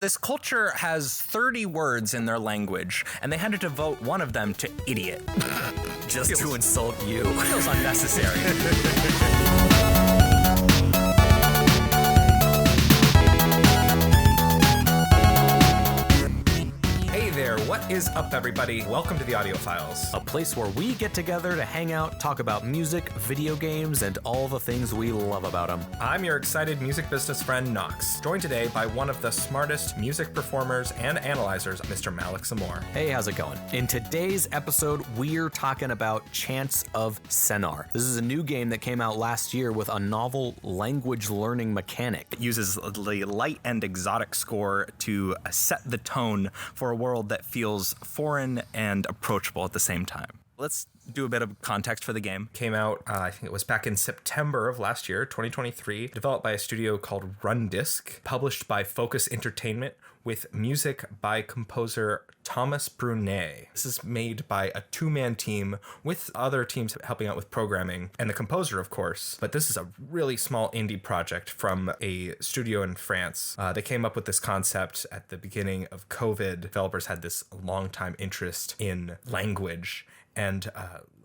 This culture has 30 words in their language, and they had to devote one of them to idiot. Just to insult you. Feels unnecessary. What is up, everybody? Welcome to the Audiophiles, A place where we get together to hang out, talk about music, video games, and all the things we love about them. I'm your excited music business friend, Knox, joined today by one of the smartest music performers and analyzers, Mr. Malik Samore. Hey, how's it going? In today's episode, we're talking about Chants of Sennaar. This is a new game that came out last year with a novel language learning mechanic. It uses the light and exotic score to set the tone for a world that feels foreign and approachable at the same time. Let's do a bit of context for the game. Came out, I think it was back in September of last year, 2023, developed by a studio called Rundisk, published by Focus Entertainment, with music by composer Thomas Brunet. This is made by a two-man team with other teams helping out with programming, and the composer, of course. But this is a really small indie project from a studio in France. They came up with this concept at the beginning of COVID. Developers had this long-time interest in language, and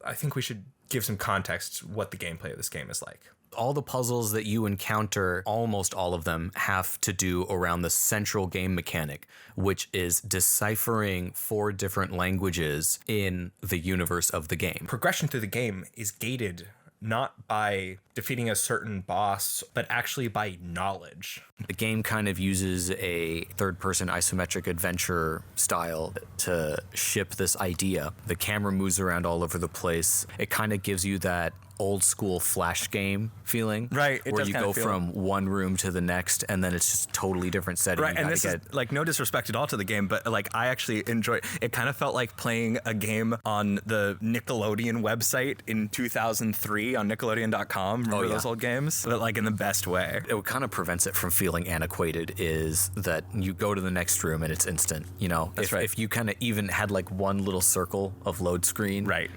I think we should give some context what the gameplay of this game is like. All the puzzles that you encounter, almost all of them, have to do around the central game mechanic, which is deciphering 4 different languages in the universe of the game. Progression through the game is gated not by defeating a certain boss, but actually by knowledge. The game kind of uses a third-person isometric adventure style to ship this idea. The camera moves around all over the place. It kind of gives you that old school Flash game feeling, right? Where you go from one room to the next, and then it's just totally different setting. Right, and this is like no disrespect at all to the game, but like I actually enjoy it. It kind of felt like playing a game on the Nickelodeon website in 2003 on Nickelodeon.com. Remember those old games? But like in the best way. What kind of prevents it from feeling antiquated is that you go to the next room and it's instant. You know, that's right. If you kind of even had like one little circle of load screen, right,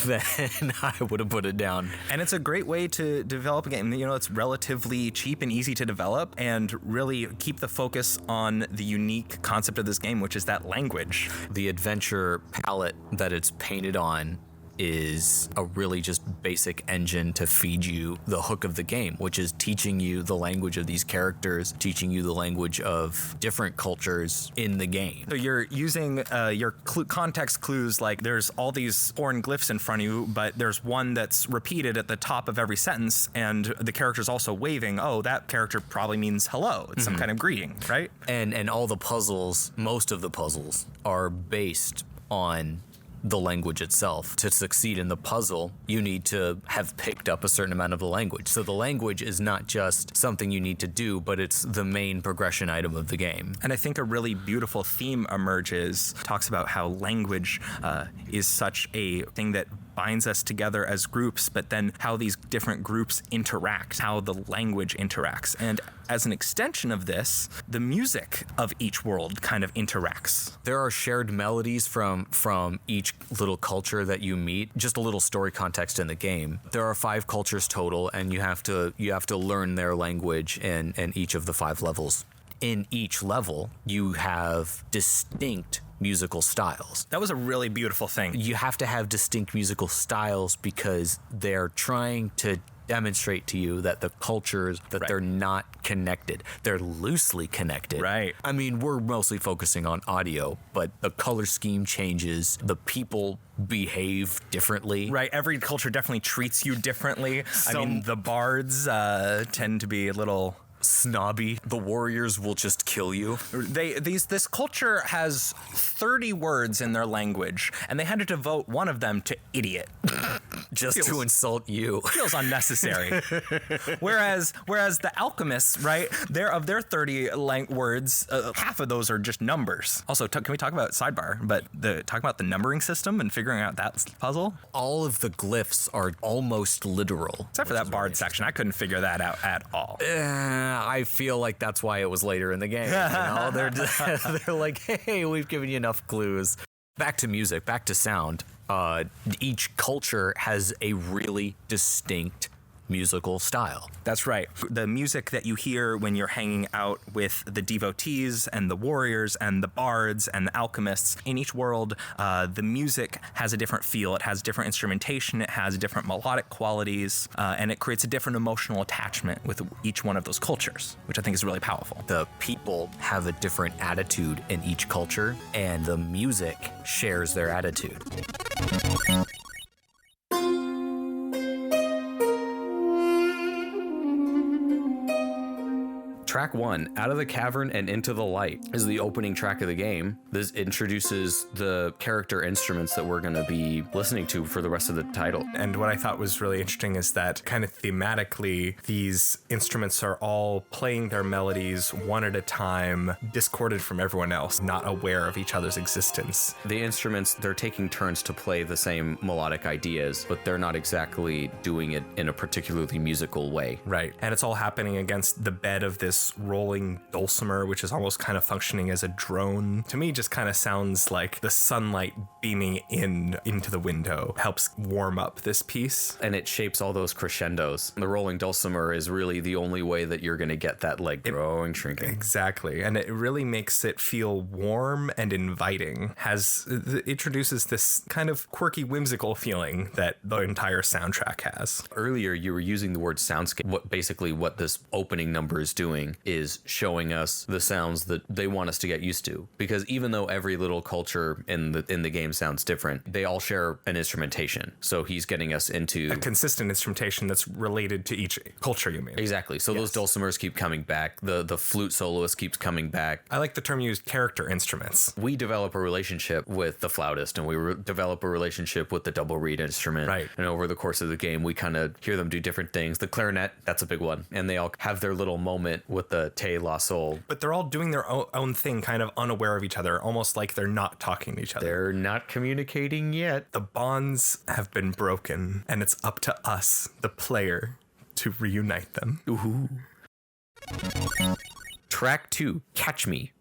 then I would have put it down. And it's a great way to develop a game. You know, it's relatively cheap and easy to develop and really keep the focus on the unique concept of this game, which is that language. The adventure palette that it's painted on is a really just basic engine to feed you the hook of the game, which is teaching you the language of these characters, teaching you the language of different cultures in the game. So you're using your context clues, like there's all these foreign glyphs in front of you, but there's one that's repeated at the top of every sentence, and the character's also waving. Oh, that character probably means hello. It's some kind of greeting, right? And all the puzzles, most of the puzzles, are based on the language itself. To succeed in the puzzle, you need to have picked up a certain amount of the language. So the language is not just something you need to do, but it's the main progression item of the game. And I think a really beautiful theme emerges, talks about how language is such a thing that binds us together as groups, but then how these different groups interact, how the language interacts. And as an extension of this, the music of each world kind of interacts. There are shared melodies from each little culture that you meet. Just a little story context in the game. There are 5 cultures total, and you have to learn their language in each of the 5 levels. In each level, you have distinct musical styles. That was a really beautiful thing. You have to have distinct musical styles because they're trying to demonstrate to you that the cultures, that they're not connected. They're loosely connected. Right. I mean, we're mostly focusing on audio, but the color scheme changes. The people behave differently. Right. Every culture definitely treats you differently. I mean, the bards tend to be a little snobby. The warriors will just kill you. This culture has 30 words in their language, and they had to devote one of them to idiot. Just to insult you. Feels unnecessary. Whereas the alchemists, right, of their 30 words, half of those are just numbers. Also, can we talk about sidebar, but talk about the numbering system and figuring out that puzzle? All of the glyphs are almost literal. Except for that bard section. I couldn't figure that out at all. I feel like that's why it was later in the game. You know? They're like, hey, we've given you enough clues. Back to music, back to sound. Each culture has a really distinct musical style. That's right. The music that you hear when you're hanging out with the devotees and the warriors and the bards and the alchemists, in each world, the music has a different feel. It has different instrumentation. It has different melodic qualities, and it creates a different emotional attachment with each one of those cultures, which I think is really powerful. The people have a different attitude in each culture, and the music shares their attitude. Track 1, Out of the Cavern and Into the Light, is the opening track of the game. This introduces the character instruments that we're going to be listening to for the rest of the title. And what I thought was really interesting is that kind of thematically, these instruments are all playing their melodies one at a time, discorded from everyone else, not aware of each other's existence. The instruments, they're taking turns to play the same melodic ideas, but they're not exactly doing it in a particularly musical way. Right. And it's all happening against the bed of this rolling dulcimer, which is almost kind of functioning as a drone. To me, just kind of sounds like the sunlight beaming into the window helps warm up this piece. And it shapes all those crescendos. The rolling dulcimer is really the only way that you're going to get that like growing, shrinking. Exactly. And it really makes it feel warm and inviting. It introduces this kind of quirky, whimsical feeling that the entire soundtrack has. Earlier, you were using the word soundscape. What this opening number is doing is showing us the sounds that they want us to get used to. Because even though every little culture in the game sounds different, they all share an instrumentation. So he's getting us into a consistent instrumentation that's related to each culture, you mean? Exactly. So those dulcimers keep coming back. The flute soloist keeps coming back. I like the term used, character instruments. We develop a relationship with the flautist, and we develop a relationship with the double reed instrument. Right. And over the course of the game, we kind of hear them do different things. The clarinet, that's a big one. And they all have their little moment with the Te La Sol. But they're all doing their own thing, kind of unaware of each other, almost like they're not talking to each other. They're not communicating yet. The bonds have been broken, and it's up to us, the player, to reunite them. Ooh. Track 2, Catch Me.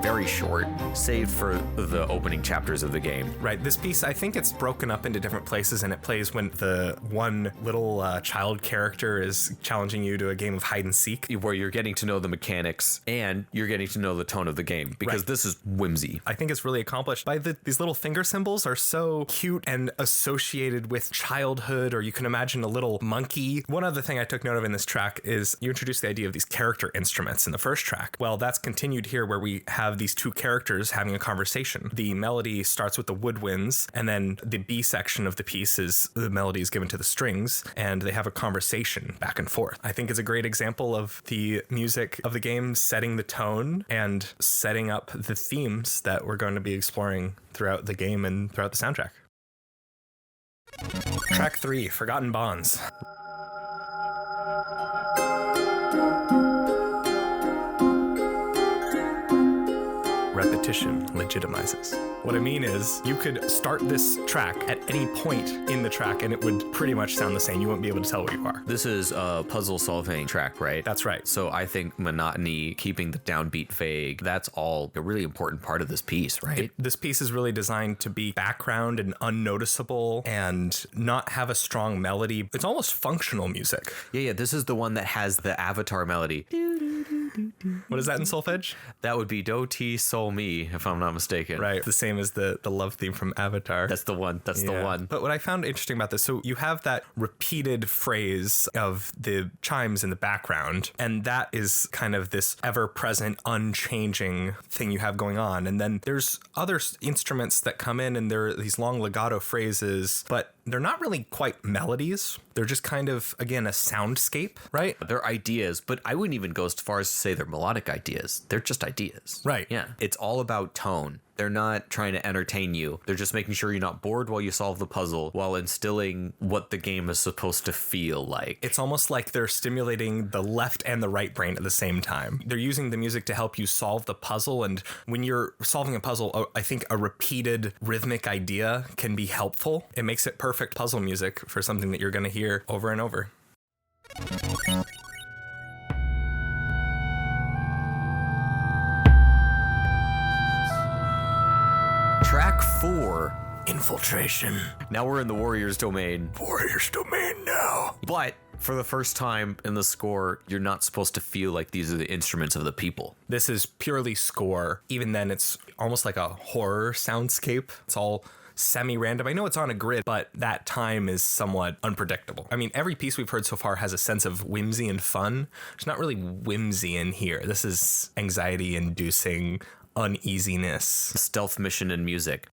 Very short, saved for the opening chapters of the game. Right. This piece, I think it's broken up into different places, and it plays when the one little child character is challenging you to a game of hide and seek, where you're getting to know the mechanics and you're getting to know the tone of the game, because this is whimsy. I think it's really accomplished by these little finger symbols are so cute and associated with childhood, or you can imagine a little monkey. One other thing I took note of in this track is you introduced the idea of these character instruments in the first track. Well, that's continued here, where we have these two characters having a conversation. The melody starts with the woodwinds, and then the B section of the piece is the melody is given to the strings, and they have a conversation back and forth. I think it's a great example of the music of the game setting the tone and setting up the themes that we're going to be exploring throughout the game and throughout the soundtrack. Track 3, Forgotten Bonds. Repetition legitimizes. What I mean is, you could start this track at any point in the track and it would pretty much sound the same. You wouldn't be able to tell where you are. This is a puzzle solving track, right? That's right. So I think monotony, keeping the downbeat vague, that's all a really important part of this piece, right? This piece is really designed to be background and unnoticeable and not have a strong melody. It's almost functional music. Yeah, this is the one that has the Avatar melody. What is that in solfege? That would be Do Ti Sol Mi, if I'm not mistaken. Right. The same as the love theme from Avatar. That's the one. That's the one. But what I found interesting about this, so you have that repeated phrase of the chimes in the background, and that is kind of this ever-present, unchanging thing you have going on. And then there's other instruments that come in, and there are these long legato phrases, but they're not really quite melodies. They're just kind of, again, a soundscape, right? They're ideas, but I wouldn't even go as far as to say they're melodic ideas. They're just ideas. Right. Yeah. It's all about tone. They're not trying to entertain you. They're just making sure you're not bored while you solve the puzzle, while instilling what the game is supposed to feel like. It's almost like they're stimulating the left and the right brain at the same time. They're using the music to help you solve the puzzle. And when you're solving a puzzle, I think a repeated rhythmic idea can be helpful. It makes it perfect puzzle music for something that you're going to hear over and over. Track 4. Infiltration. Now we're in the Warriors domain. Warriors domain now. But for the first time in the score, you're not supposed to feel like these are the instruments of the people. This is purely score. Even then, it's almost like a horror soundscape. It's all semi-random. I know it's on a grid, but that time is somewhat unpredictable. I mean, every piece we've heard so far has a sense of whimsy and fun. There's not really whimsy in here. This is anxiety-inducing uneasiness. Stealth mission and music.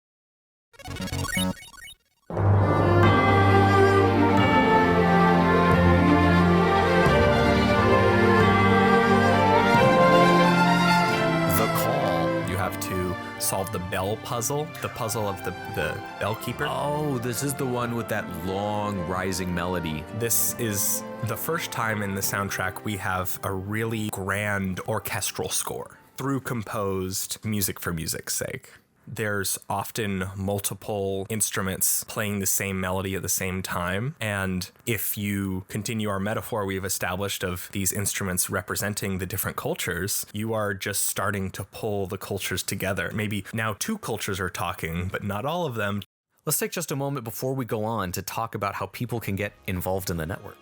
Solve the bell puzzle, the puzzle of the bell keeper. Oh, this is the one with that long rising melody. This is the first time in the soundtrack we have a really grand orchestral score through composed music for music's sake. There's often multiple instruments playing the same melody at the same time. And if you continue our metaphor we've established of these instruments representing the different cultures, you are just starting to pull the cultures together. Maybe now 2 cultures are talking, but not all of them. Let's take just a moment before we go on to talk about how people can get involved in the network.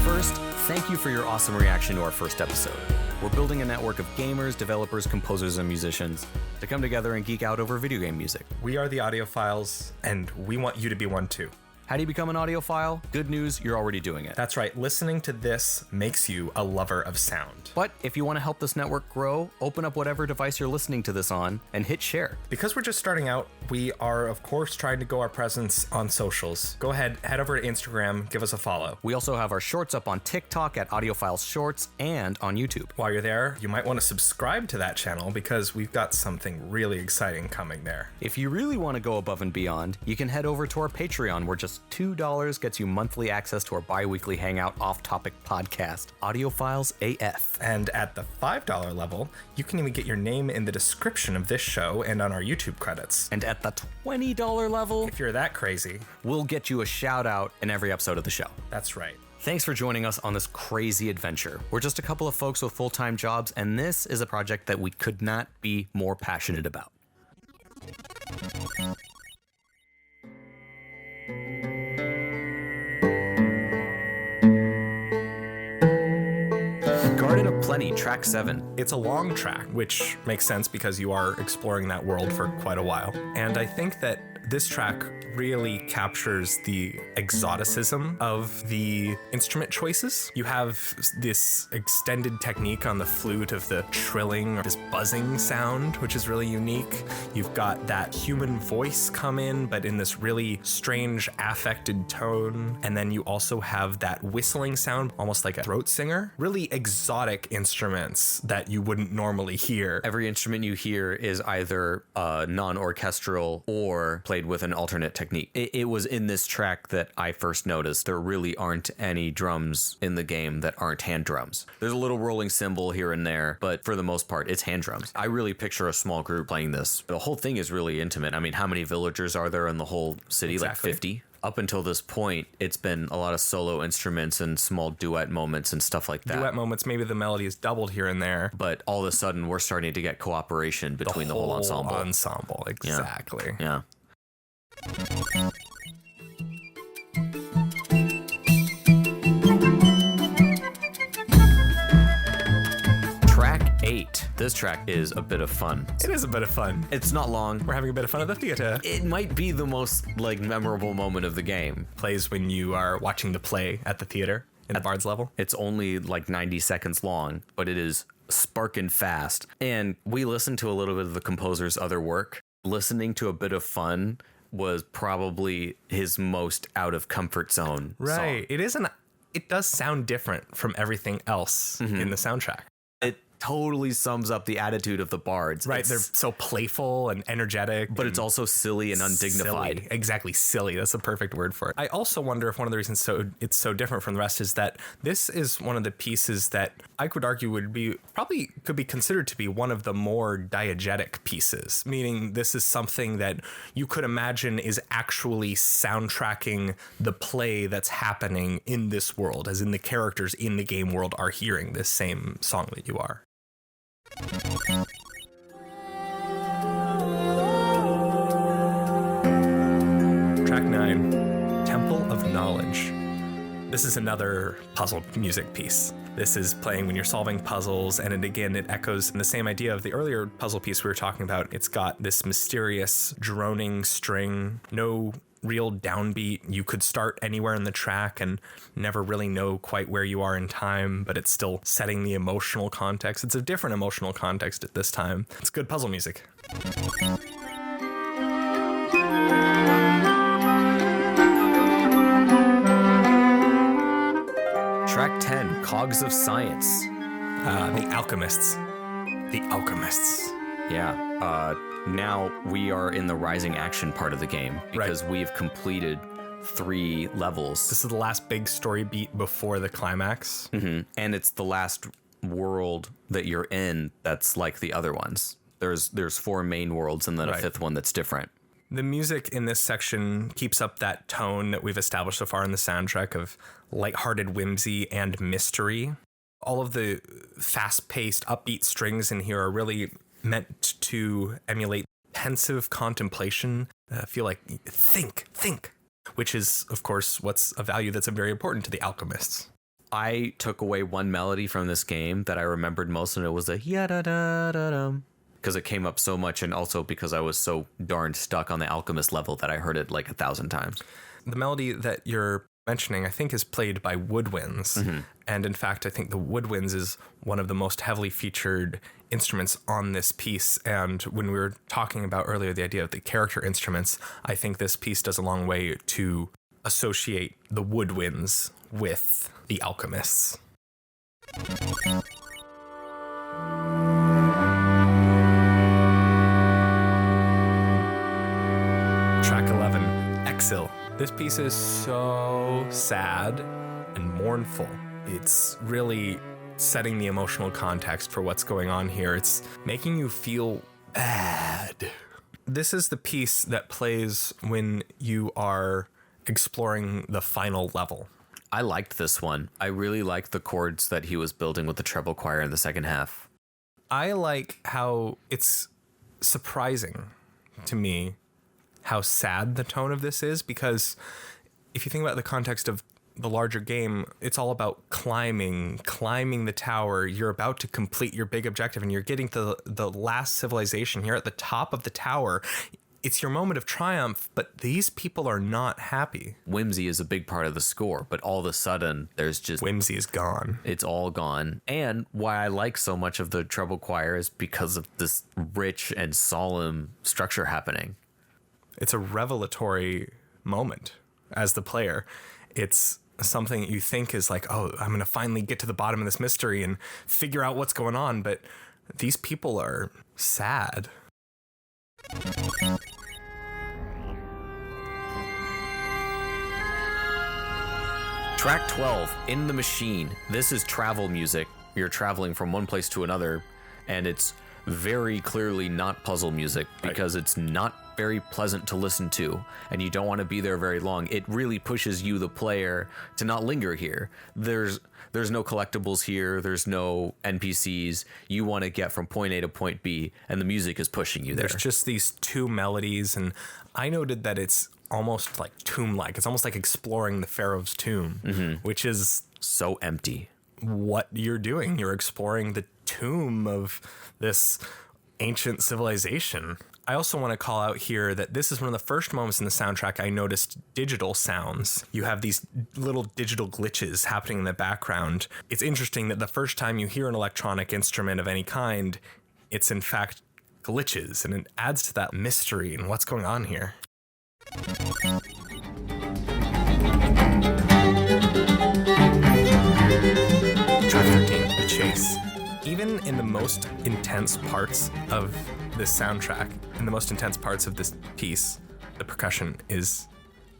First, thank you for your awesome reaction to our first episode. We're building a network of gamers, developers, composers, and musicians to come together and geek out over video game music. We are the Audiophiles, and we want you to be one too. How do you become an audiophile? Good news, you're already doing it. That's right. Listening to this makes you a lover of sound. But if you want to help this network grow, open up whatever device you're listening to this on and hit share. Because we're just starting out, we are, of course, trying to grow our presence on socials. Go ahead, head over to Instagram, give us a follow. We also have our shorts up on TikTok at Audiophiles Shorts and on YouTube. While you're there, you might want to subscribe to that channel because we've got something really exciting coming there. If you really want to go above and beyond, you can head over to our Patreon, where just $2 gets you monthly access to our bi-weekly hangout off-topic podcast, Audiophiles AF. And at the $5 level, you can even get your name in the description of this show and on our YouTube credits. And at the $20 level, if you're that crazy, we'll get you a shout out in every episode of the show. That's right. Thanks for joining us on this crazy adventure. We're just a couple of folks with full-time jobs, and this is a project that we could not be more passionate about. Garden of Plenty, track 7. It's a long track, which makes sense because you are exploring that world for quite a while. And I think that this track really captures the exoticism of the instrument choices. You have this extended technique on the flute of the trilling, or this buzzing sound, which is really unique. You've got that human voice come in, but in this really strange affected tone. And then you also have that whistling sound, almost like a throat singer. Really exotic instruments that you wouldn't normally hear. Every instrument you hear is either non-orchestral or played with an alternate technique. It was in this track that I first noticed there really aren't any drums in the game that aren't hand drums. There's a little rolling cymbal here and there, but for the most part, it's hand drums. I really picture a small group playing this. The whole thing is really intimate. I mean, how many villagers are there in the whole city? Exactly. Like 50? Up until this point, it's been a lot of solo instruments and small duet moments and stuff like that. Duet moments, maybe the melody is doubled here and there. But all of a sudden, we're starting to get cooperation between the whole ensemble. Ensemble, exactly. Yeah. Track 8. This track is a bit of fun. It is a bit of fun. It's not long. We're having a bit of fun at the theater. It might be the most memorable moment of the game. Plays when you are watching the play at the theater in the Bard's level. It's only 90 seconds long, but it is sparking fast. And we listened to a little bit of the composer's other work. Listening to a bit of fun was probably his most out of comfort zone song. It does sound different from everything else in the soundtrack. It totally sums up the attitude of the bards. Right, they're so playful and energetic. But it's also silly and undignified. Silly. Exactly, silly. That's a perfect word for it. I also wonder if one of the reasons it's so different from the rest is that this is one of the pieces that I could argue could be considered to be one of the more diegetic pieces, meaning this is something that you could imagine is actually soundtracking the play that's happening in this world, as in the characters in the game world are hearing this same song that you are. Track 9, Temple of Knowledge. This is another puzzle music piece. This is playing when you're solving puzzles, and it echoes the same idea of the earlier puzzle piece we were talking about. It's got this mysterious droning string, no real downbeat. You could start anywhere in the track and never really know quite where you are in time, but it's still setting the emotional context. It's a different emotional context at this time. It's good puzzle music. Track 10, Cogs of Science. The Alchemists. The Alchemists. Yeah. Now we are in the rising action part of the game because we've completed 3 levels. This is the last big story beat before the climax. Mm-hmm. And it's the last world that you're in that's like the other ones. There's 4 main worlds and then a 5th one that's different. The music in this section keeps up that tone that we've established so far in the soundtrack of lighthearted whimsy and mystery. All of the fast-paced, upbeat strings in here are really meant to emulate pensive contemplation. Feel like think, which is, of course, what's a value that's very important to the alchemists. I took away one melody from this game that I remembered most, and it was the ya-da-da-da-dum, because it came up so much, and also because I was so darn stuck on the alchemist level that I heard it like 1,000 times. The melody that you're mentioning, I think, is played by woodwinds. Mm-hmm. And in fact, I think the woodwinds is one of the most heavily featured instruments on this piece. And when we were talking about earlier the idea of the character instruments, I think this piece does a long way to associate the woodwinds with the alchemists. Track 11, Exil. This piece is so sad and mournful. It's really setting the emotional context for what's going on here. It's making you feel bad. This is the piece that plays when you are exploring the final level. I liked this one. I really liked the chords that he was building with the treble choir in the second half. I like how it's surprising to me how sad the tone of this is, because if you think about the context of the larger game, it's all about climbing the tower. You're about to complete your big objective, and you're getting to the last civilization here at the top of the tower. It's your moment of triumph, but these people are not happy. Whimsy is a big part of the score, but all of a sudden, there's just... Whimsy is gone. It's all gone. And why I like so much of the treble choir is because of this rich and solemn structure happening. It's a revelatory moment as the player. It's something that you think is like, oh, I'm going to finally get to the bottom of this mystery and figure out what's going on. But these people are sad. Track 12, In the Machine. This is travel music. You're traveling from one place to another, and it's very clearly not puzzle music because it's not very pleasant to listen to, and you don't want to be there very long. It really pushes you, the player, to not linger here. There's no collectibles here. There's no NPCs. You want to get from point A to point B, and the music is pushing you there. There's just these 2 melodies, and I noted that it's almost like tomb-like. It's almost like exploring the Pharaoh's tomb, which is so empty. What you're doing. You're exploring the tomb of this ancient civilization. I also want to call out here that this is one of the first moments in the soundtrack I noticed digital sounds. You have these little digital glitches happening in the background. It's interesting that the first time you hear an electronic instrument of any kind, it's in fact glitches, and it adds to that mystery and what's going on here. Track 13, The Chase. Even in the most intense parts of this soundtrack, in the most intense parts of this piece, the percussion is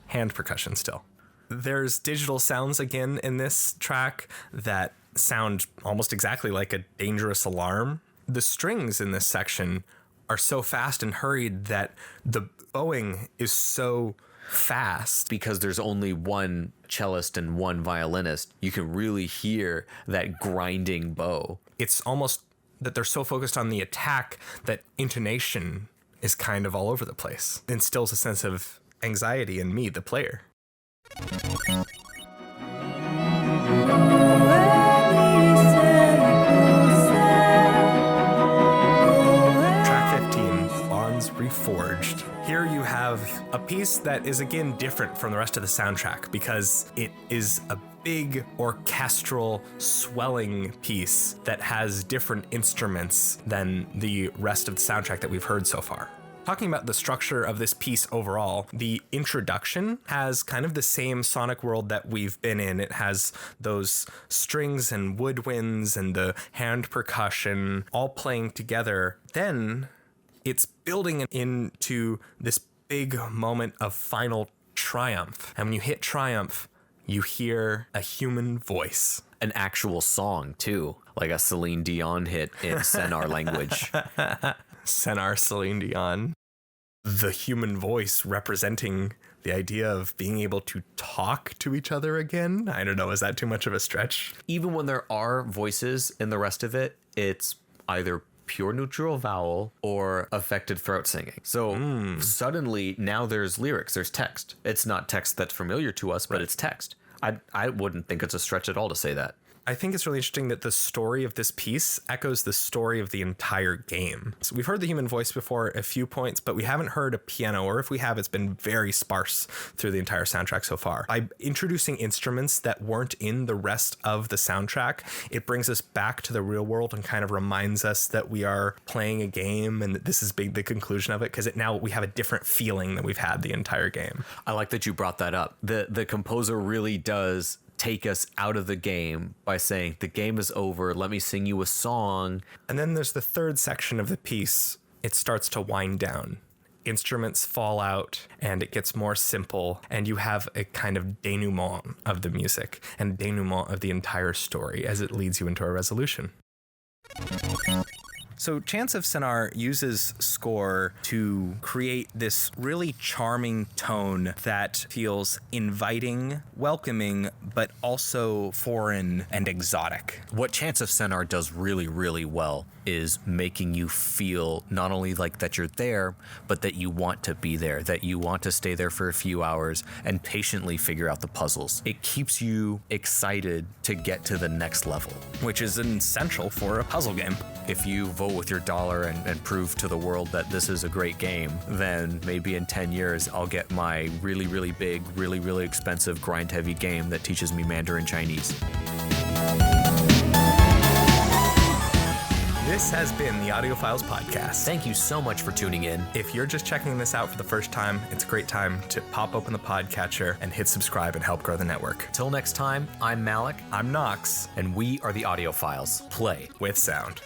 hand percussion still. There's digital sounds again in this track that sound almost exactly like a dangerous alarm. The strings in this section are so fast and hurried that the bowing is so fast. Because there's only one cellist and one violinist, you can really hear that grinding bow. It's almost that they're so focused on the attack that intonation is kind of all over the place. It instills a sense of anxiety in me, the player. Track 15, Bonds Reforged. Here you have a piece that is again different from the rest of the soundtrack because it is a big orchestral swelling piece that has different instruments than the rest of the soundtrack that we've heard so far. Talking about the structure of this piece overall, the introduction has kind of the same sonic world that we've been in. It has those strings and woodwinds and the hand percussion all playing together. Then it's building into this big moment of final triumph. And when you hit triumph, you hear a human voice. An actual song, too, like a Celine Dion hit in Sennaar language. Sennaar, Celine Dion. The human voice representing the idea of being able to talk to each other again. I don't know, is that too much of a stretch? Even when there are voices in the rest of it, it's either pure neutral vowel or affected throat singing. So suddenly now there's lyrics, there's text. It's not text that's familiar to us, but it's text. I wouldn't think it's a stretch at all to say that. I think it's really interesting that the story of this piece echoes the story of the entire game. So we've heard the human voice before a few points, but we haven't heard a piano, or if we have, it's been very sparse through the entire soundtrack so far. By introducing instruments that weren't in the rest of the soundtrack, it brings us back to the real world and kind of reminds us that we are playing a game and that this is the conclusion of it, because now we have a different feeling than we've had the entire game. I like that you brought that up. The composer really does take us out of the game by saying the game is over, let me sing you a song. And then there's the third section of the piece. It starts to wind down. Instruments fall out and it gets more simple, and you have a kind of denouement of the music and denouement of the entire story as it leads you into a resolution. So Chants of Sennaar uses score to create this really charming tone that feels inviting, welcoming, but also foreign and exotic. What Chants of Sennaar does really, really well is making you feel not only like that you're there, but that you want to be there, that you want to stay there for a few hours and patiently figure out the puzzles. It keeps you excited to get to the next level, which is essential for a puzzle game. If you vote with your dollar and prove to the world that this is a great game, then maybe in 10 years I'll get my really, really big, really, really expensive grind-heavy game that teaches me Mandarin Chinese. This has been the Audiophiles Podcast. Thank you so much for tuning in. If you're just checking this out for the first time, it's a great time to pop open the podcatcher and hit subscribe and help grow the network. Till next time, I'm Malik. I'm Knox. And we are the Audiophiles. Play with sound.